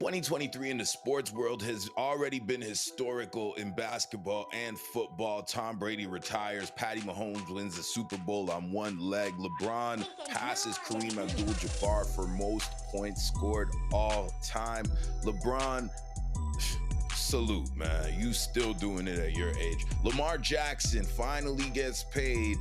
2023 in the sports world has already been historical in basketball and football. Tom Brady retires. Patty Mahomes wins the Super Bowl on one leg. LeBron passes Kareem Abdul-Jabbar for most points scored all time. LeBron, salute, man. You still doing it at your age. Lamar Jackson finally gets paid.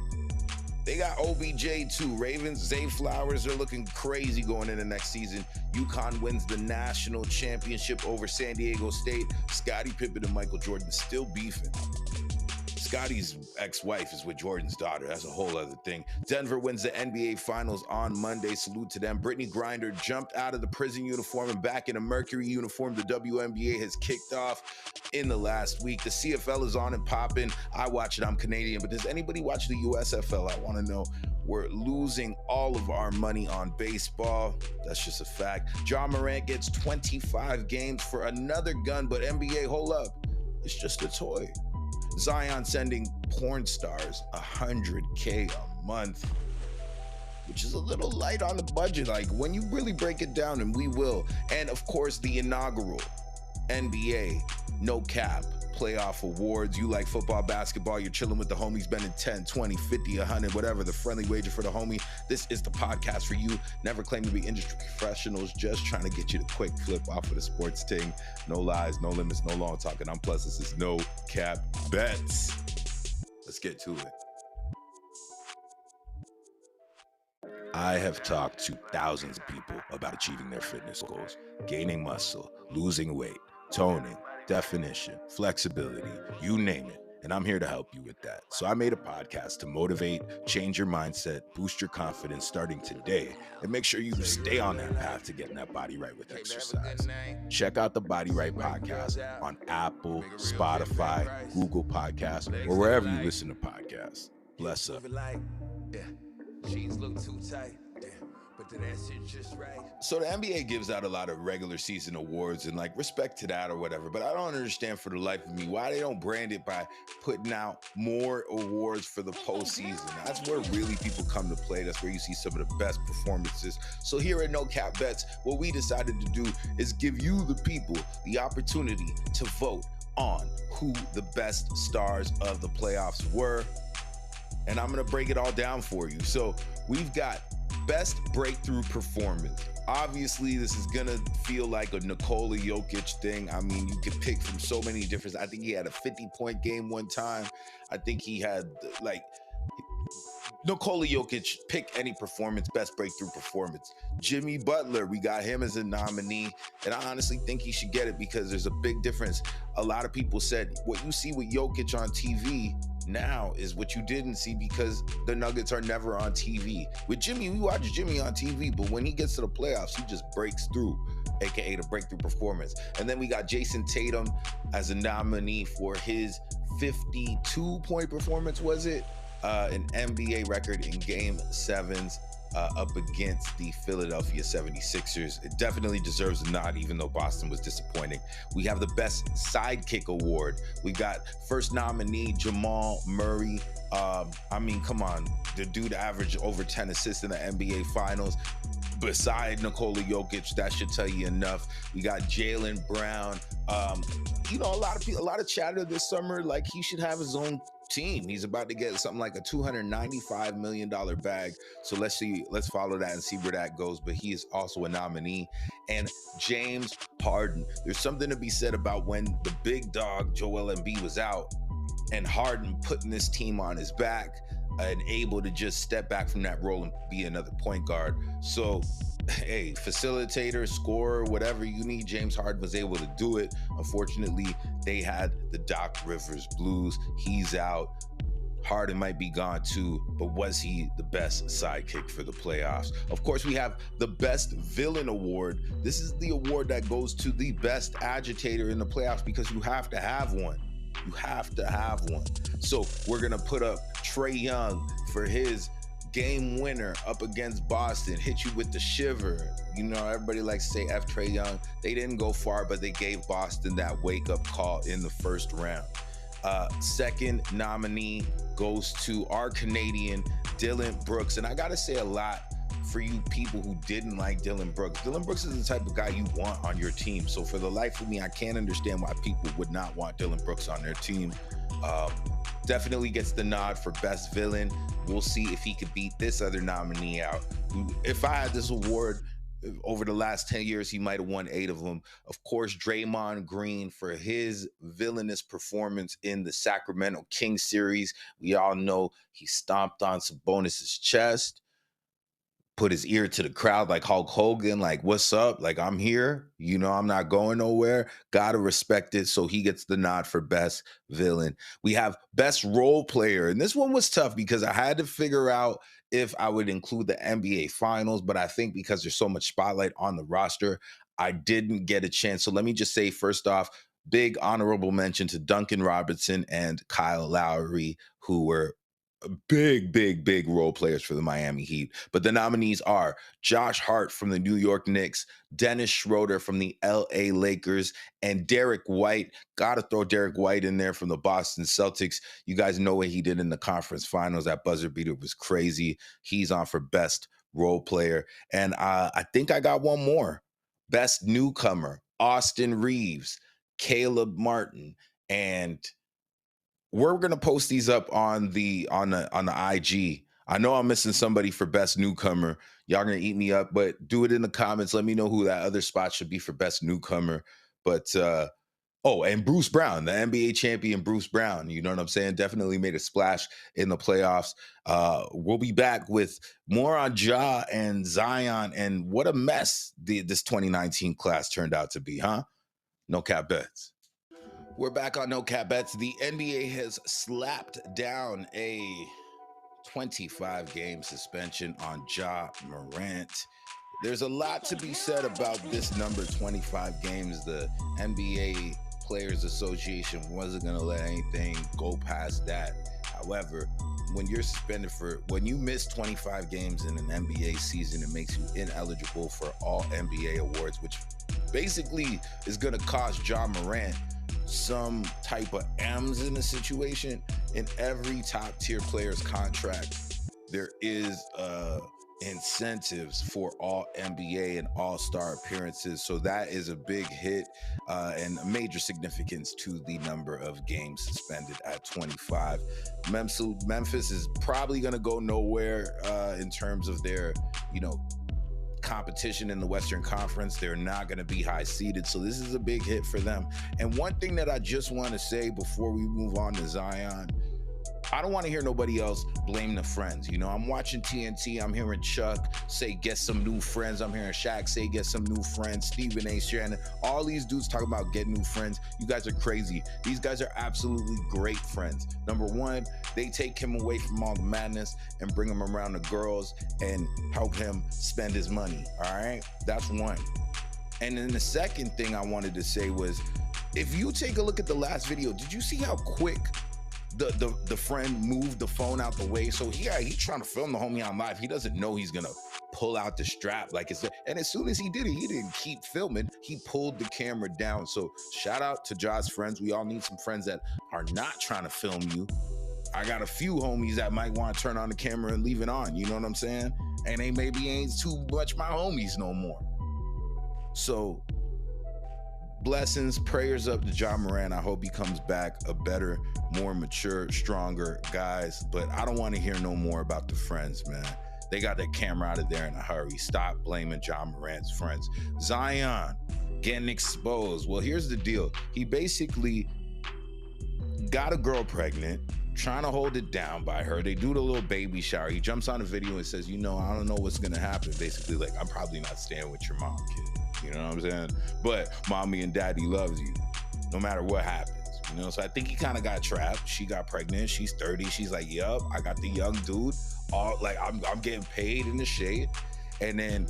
They got OBJ too. Ravens, Zay Flowers are looking crazy going into next season. UConn wins the national championship over San Diego State. Scottie Pippen and Michael Jordan still beefing. Scotty's ex-wife is with Jordan's daughter. That's a whole other thing. Denver wins the NBA Finals on Monday. Salute to them. Brittany Griner jumped out of the prison uniform and back in a Mercury uniform. The WNBA has kicked off in the last week. The CFL is on and popping. I watch it. I'm Canadian. But does anybody watch the USFL? I want to know. We're losing all of our money on baseball. That's just a fact. Ja Morant gets 25 games for another gun. But NBA, hold up. It's just a toy. Zion sending porn stars $100K a month, which is a little light on the budget. Like when you really break it down, and we will. And of course, the inaugural NBA no cap playoff awards. You like football, basketball, you're chilling with the homies, spending 10, 20, 50, 100, whatever, the friendly wager for the homie. This is the podcast for you. Never claim to be industry professionals, just trying to get you to quick flip off of the sports thing. No lies, no limits, no long talking. I'm Plus. This is No Cap Bets. Let's get to it. I have talked to thousands of people about achieving their fitness goals, gaining muscle, losing weight, toning, definition, flexibility, you name it. And I'm here to help you with that. So I made a podcast to motivate, change your mindset, boost your confidence starting today, and make sure you stay on that path to getting that body right with exercise. Check out the Body Right podcast on Apple, Spotify, Google Podcasts, or wherever you listen to podcasts. Bless up. Jeans look too tight. But then that shit just right. So the NBA gives out a lot of regular season awards and like respect to that or whatever, but I don't understand for the life of me why they don't brand it by putting out more awards for the postseason. That's where really people come to play. That's where you see some of the best performances. So here at No Cap Bets, what we decided to do is give you, the people, the opportunity to vote on who the best stars of the playoffs were. And I'm going to break it all down for you. So we've got best breakthrough performance. Obviously, this is going to feel like a Nikola Jokic thing. I mean, you could pick from so many different. I think he had a 50-point game one time. I think he had, like, Nikola Jokic, pick any performance, best breakthrough performance. Jimmy Butler, we got him as a nominee, and I honestly think he should get it because there's a big difference. A lot of people said what you see with Jokic on TV now is what you didn't see because the Nuggets are never on TV. With Jimmy, we watch Jimmy on TV, but when he gets to the playoffs, he just breaks through, aka the breakthrough performance. And then we got Jason Tatum as a nominee for his 52-point performance, was it? An NBA record in Game 7s up against the Philadelphia 76ers. It definitely deserves a nod, even though Boston was disappointing. We have the Best Sidekick Award. We got first nominee Jamal Murray. I mean, come on. The dude averaged over 10 assists in the NBA Finals. Beside Nikola Jokic, that should tell you enough. We got Jaylen Brown. A lot of chatter this summer, like he should have his own team. He's about to get something like a $295 million bag. So let's follow that and see where that goes. But he is also a nominee. And James Harden. There's something to be said about when the big dog Joel Embiid was out and Harden putting this team on his back and able to just step back from that role and be another point guard. So, hey, facilitator, scorer, whatever you need, James Harden was able to do it. Unfortunately, they had the Doc Rivers blues. He's out. Harden might be gone too, but was he the best sidekick for the playoffs? Of course, we have the Best Villain Award. This is the award that goes to the best agitator in the playoffs because you have to have one. You have to have one. So we're going to put up Trae Young for his game winner up against Boston. Hit you with the shiver. You know, everybody likes to say F Trae Young. They didn't go far, but they gave Boston that wake-up call in the first round. Second nominee goes to our Canadian Dylan Brooks. And I got to say a lot for you people who didn't like Dillon Brooks. Dillon Brooks is the type of guy you want on your team. So for the life of me, I can't understand why people would not want Dillon Brooks on their team. Definitely gets the nod for best villain. We'll see if he could beat this other nominee out. If I had this award over the last 10 years, he might have won 8 of them. Of course, Draymond Green for his villainous performance in the Sacramento Kings series. We all know he stomped on Sabonis' chest, put his ear to the crowd like Hulk Hogan, like, what's up? Like, I'm here. You know, I'm not going nowhere. Gotta respect it. So he gets the nod for best villain. We have best role player. And this one was tough because I had to figure out if I would include the NBA Finals, but I think because there's so much spotlight on the roster, I didn't get a chance. So let me just say, first off, big honorable mention to Duncan Robinson and Kyle Lowry, who were big role players for the Miami Heat. But the nominees are Josh Hart from the New York Knicks, Dennis Schroeder from the LA Lakers, and Derek White. Gotta throw Derek White in there from the Boston Celtics. You guys know what he did in the conference finals. That buzzer beater was crazy. He's on for best role player. And I think I got one more. Best newcomer, Austin Reeves, Caleb Martin, and we're gonna post these up on the IG. I know I'm missing somebody for best newcomer. Y'all gonna eat me up, but do it in the comments. Let me know who that other spot should be for best newcomer. But oh, and Bruce Brown, the NBA champion Bruce Brown. You know what I'm saying? Definitely made a splash in the playoffs. We'll be back with more on Ja and Zion and what a mess this 2019 class turned out to be, huh? No cap bets. We're back on No Cap Bets. The NBA has slapped down a 25-game suspension on Ja Morant. There's a lot to be said about this number, 25 games. The NBA Players Association wasn't going to let anything go past that. However, when you're suspended when you miss 25 games in an NBA season, it makes you ineligible for all NBA awards, which basically is going to cost Ja Morant some type of M's in the situation. In every top tier player's contract, there is incentives for all NBA and all-star appearances. So that is a big hit and a major significance to the number of games suspended at 25. Memphis is probably going to go nowhere in terms of their, competition in the Western Conference. They're not going to be high seeded. So this is a big hit for them. And one thing that I just want to say before we move on to Zion, I don't want to hear nobody else blame the friends. I'm watching TNT. I'm hearing Chuck say, get some new friends. I'm hearing Shaq say, get some new friends. Stephen A. Shannon. All these dudes talking about getting new friends. You guys are crazy. These guys are absolutely great friends. Number one, they take him away from all the madness and bring him around the girls and help him spend his money. All right? That's one. And then the second thing I wanted to say was, if you take a look at the last video, did you see how quick the friend moved the phone out the way? So he's trying to film the homie on live. He doesn't know he's gonna pull out the strap and as soon as he did it, he didn't keep filming. He pulled the camera down. So shout out to Ja's friends. We all need some friends that are not trying to film you. I got a few homies that might want to turn on the camera and leave it on. You know what I'm saying? And they maybe ain't too much my homies no more. So blessings, prayers up to Ja Morant. I hope he comes back a better, more mature, stronger guys. But I don't want to hear no more about the friends, man. They got that camera out of there in a hurry. Stop blaming Ja Morant's friends. Zion getting exposed. Well, here's the deal. He basically got a girl pregnant, trying to hold it down by her. They do the little baby shower. He jumps on a video and says, I don't know what's going to happen. Basically, like, I'm probably not staying with your mom, kid. You know what I'm saying? But mommy and daddy loves you no matter what happens. So I think he kind of got trapped. She got pregnant. She's 30. She's like, yup, I got the young dude. All like, I'm getting paid in the shade. And then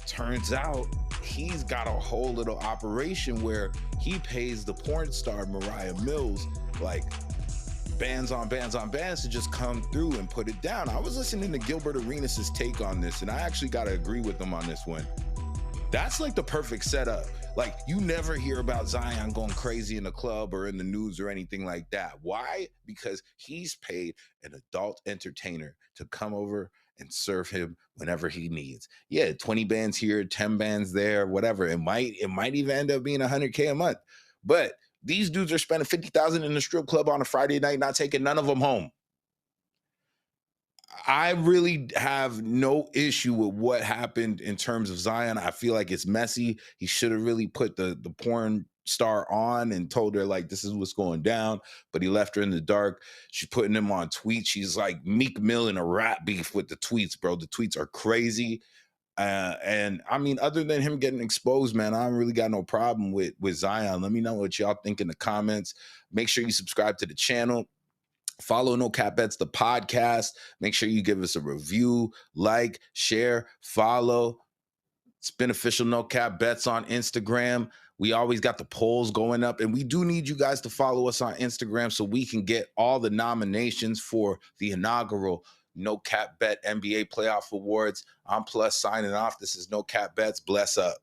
turns out he's got a whole little operation where he pays the porn star Mariah Mills like bands on bands on bands to just come through and put it down. I was listening to Gilbert Arenas' take on this, and I actually got to agree with him on this one. That's like the perfect setup. Like, you never hear about Zion going crazy in the club or in the news or anything like that. Why? Because he's paid an adult entertainer to come over and serve him whenever he needs. Yeah, 20 bands here, 10 bands there, whatever. It might even end up being 100K a month. But these dudes are spending 50,000 in the strip club on a Friday night, not taking none of them home. I really have no issue with what happened in terms of Zion. I feel like it's messy. He should have really put the porn star on and told her, like, this is what's going down, but he left her in the dark. She's putting him on tweets. She's like Meek Mill in a rap beef with the tweets, bro. The tweets are crazy. And I mean, other than him getting exposed, man, I don't really got no problem with Zion. Let me know what y'all think in the comments. Make sure you subscribe to the channel. Follow No Cap Bets, the podcast. Make sure you give us a review, like, share, follow. It's Beneficial No Cap Bets on Instagram. We always got the polls going up, and we do need you guys to follow us on Instagram so we can get all the nominations for the inaugural No Cap Bet NBA Playoff Awards. I'm Plus signing off. This is No Cap Bets. Bless up.